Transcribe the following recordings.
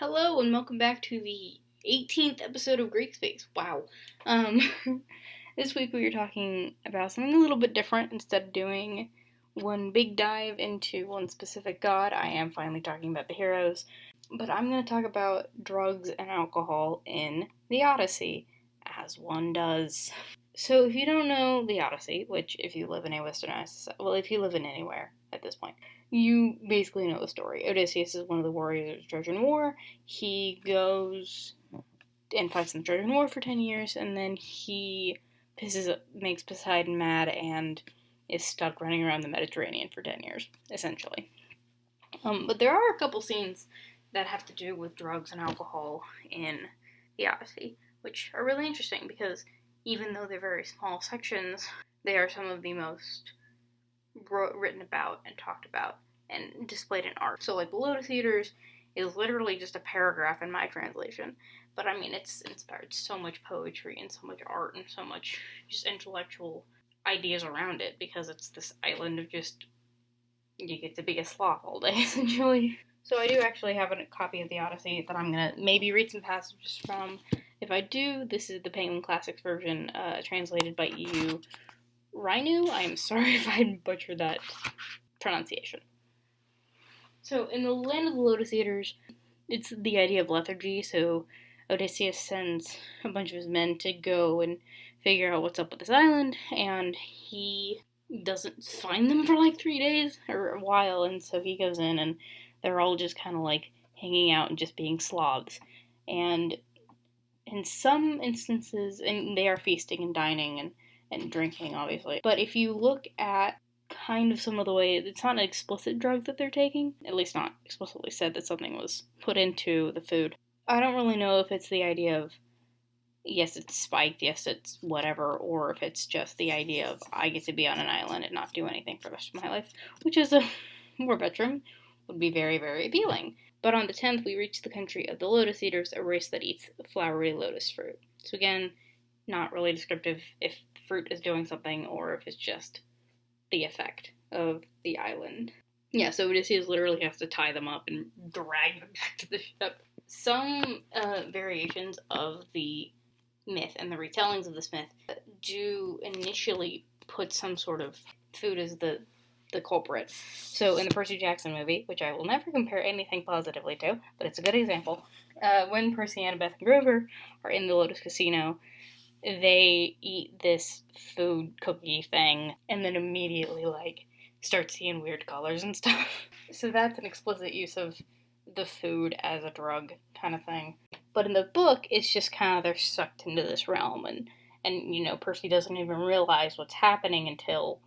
Hello and welcome back to the 18th episode of Greek Space. Wow. Um, this week we are talking about something a little bit different. Instead of doing one big dive into one specific god, I am finally talking about the heroes. But I'm going to talk about drugs and alcohol in the Odyssey, as one does. So if you don't know the Odyssey, which if you live in a westernized society, well, if you live in anywhere at this point, you basically know the story. Odysseus is one of the warriors of the Trojan War. He goes and fights in the Trojan War for 10 years, and then he makes Poseidon mad and is stuck running around the Mediterranean for 10 years, essentially. But there are a couple scenes that have to do with drugs and alcohol in the Odyssey, which are really interesting because even though they're very small sections, they are some of the most written about and talked about and displayed in art. So, like, the Lotus Eaters is literally just a paragraph in my translation, but I mean, it's inspired so much poetry and so much art and so much just intellectual ideas around it because it's this island of just, you get to be a sloth all day, essentially. So I do actually have a copy of the Odyssey that I'm gonna maybe read some passages from. If I do, this is the Penguin Classics version, translated by EU Rhinu. I'm sorry if I butchered that pronunciation. So, in the land of the Lotus Eaters, it's the idea of lethargy, so Odysseus sends a bunch of his men to go and figure out what's up with this island, and he doesn't find them for like 3 days, or a while, and so he goes in, and they're all just kind of like hanging out and just being sloths. And in some instances, and they are feasting and dining and drinking, obviously. But if you look at kind of some of the way, it's not an explicit drug that they're taking, at least not explicitly said that something was put into the food. I don't really know if it's the idea of, yes, it's spiked, yes, it's whatever, or if it's just the idea of, I get to be on an island and not do anything for the rest of my life, which is a more veteran, would be very, very appealing. But on the 10th, we reach the country of the Lotus Eaters, a race that eats flowery lotus fruit. So again, not really descriptive if fruit is doing something or if it's just the effect of the island. Yeah, so Odysseus literally has to tie them up and drag them back to the ship. Some variations of the myth and the retellings of this myth do initially put some sort of food as the culprit. So in the Percy Jackson movie, which I will never compare anything positively to, but it's a good example, when Percy, Annabeth, and Grover are in the Lotus Casino, they eat this food cookie thing and then immediately, like, start seeing weird colors and stuff. So that's an explicit use of the food as a drug kind of thing. But in the book, it's just kind of they're sucked into this realm and you know, Percy doesn't even realize what's happening until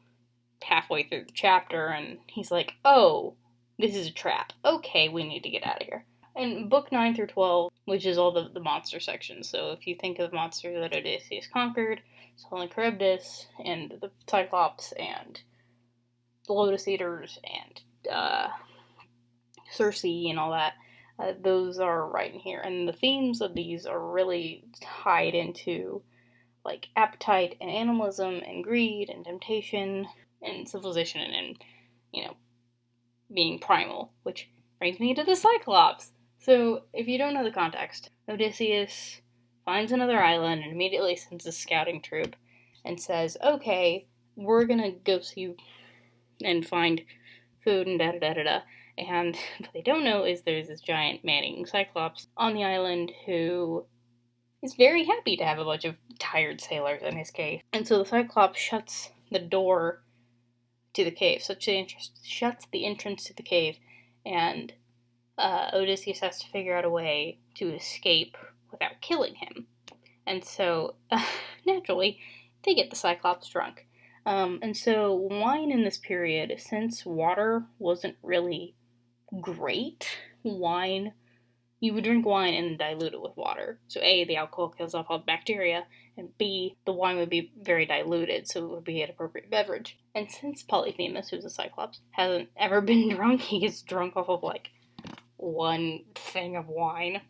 halfway through the chapter, and he's like, oh, this is a trap. Okay, we need to get out of here. And book 9 through 12, which is all the monster sections. So if you think of monsters that Odysseus conquered, Skull and Charybdis, and the Cyclops, and the Lotus Eaters, and Circe, and all that, those are right in here. And the themes of these are really tied into, like, appetite and animalism and greed and temptation and civilization and you know, being primal, which brings me to the Cyclops. So, if you don't know the context, Odysseus finds another island and immediately sends a scouting troop and says, okay, we're gonna go see and find food and da-da-da-da-da. And what they don't know is there's this giant man-eating Cyclops on the island who is very happy to have a bunch of tired sailors in his cave. And so the Cyclops shuts the door to the cave, shuts the entrance to the cave, and Odysseus has to figure out a way to escape without killing him. And so, naturally, they get the Cyclops drunk. And so wine in this period, since water wasn't really great, you would drink wine and dilute it with water. So A, the alcohol kills off all the bacteria, and B, the wine would be very diluted, so it would be an appropriate beverage. And since Polyphemus, who's a Cyclops, hasn't ever been drunk, he gets drunk off of, like, one thing of wine.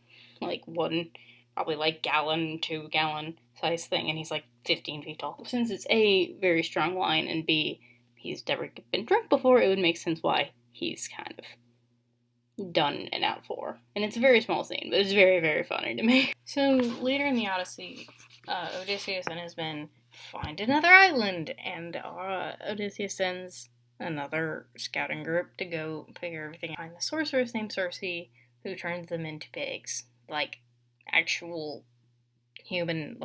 Like, one, probably, like, 2 gallon size thing, and he's, like, 15 feet tall. Since it's A, very strong wine, and B, he's never been drunk before, it would make sense why he's kind of done and out for. And it's a very small scene, but it's very, very funny to me. So later in the Odyssey, Odysseus and his men find another island, and Odysseus sends another scouting group to go figure everything out. Find the sorceress named Circe, who turns them into pigs, like actual human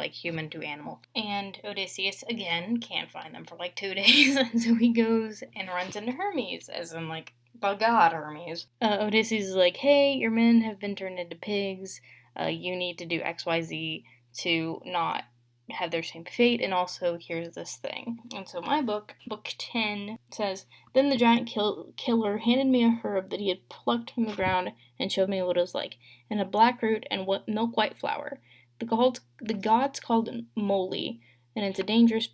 to animal. And Odysseus again can't find them for like 2 days, and so he goes and runs into Hermes, as in like the god Hermes. Odysseus is like, hey, your men have been turned into pigs. You need to do XYZ to not have their same fate, and also here's this thing. And so my book 10, says, then the giant killer handed me a herb that he had plucked from the ground and showed me what it was like, and a black root and milk white flower. The gods called it moly, and it's a dangerous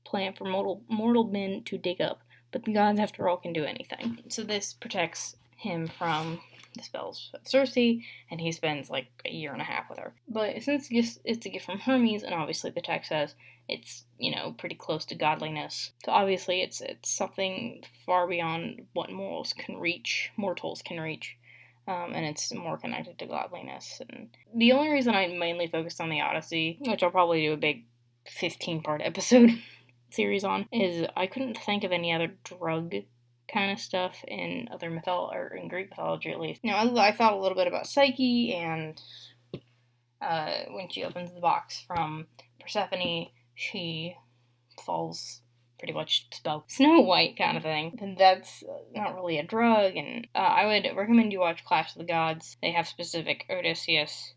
plant for mortal men to dig up, but the gods, after all, can do anything. So this protects him from the spells of Circe, and he spends like a year and a half with her. But since it's a gift from Hermes, and obviously the text says it's, pretty close to godliness, so obviously it's something far beyond what mortals can reach, and it's more connected to godliness. And the only reason I mainly focused on the Odyssey, which I'll probably do a big 15-part episode series on, is I couldn't think of any other drug kind of stuff in other or in Greek mythology at least. I thought a little bit about Psyche, and when she opens the box from Persephone, she falls pretty much spell Snow White kind of thing. And that's not really a drug, and I would recommend you watch Clash of the Gods. They have specific Odysseus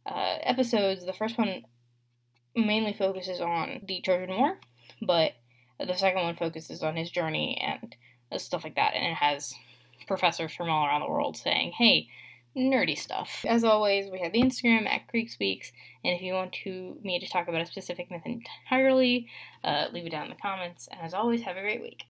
episodes. The first one mainly focuses on the Trojan War, but the second one focuses on his journey and stuff like that, and it has professors from all around the world saying, hey, nerdy stuff. As always, we have the Instagram at GreekSpeaks, and if you want me to talk about a specific myth entirely, leave it down in the comments, and as always, have a great week.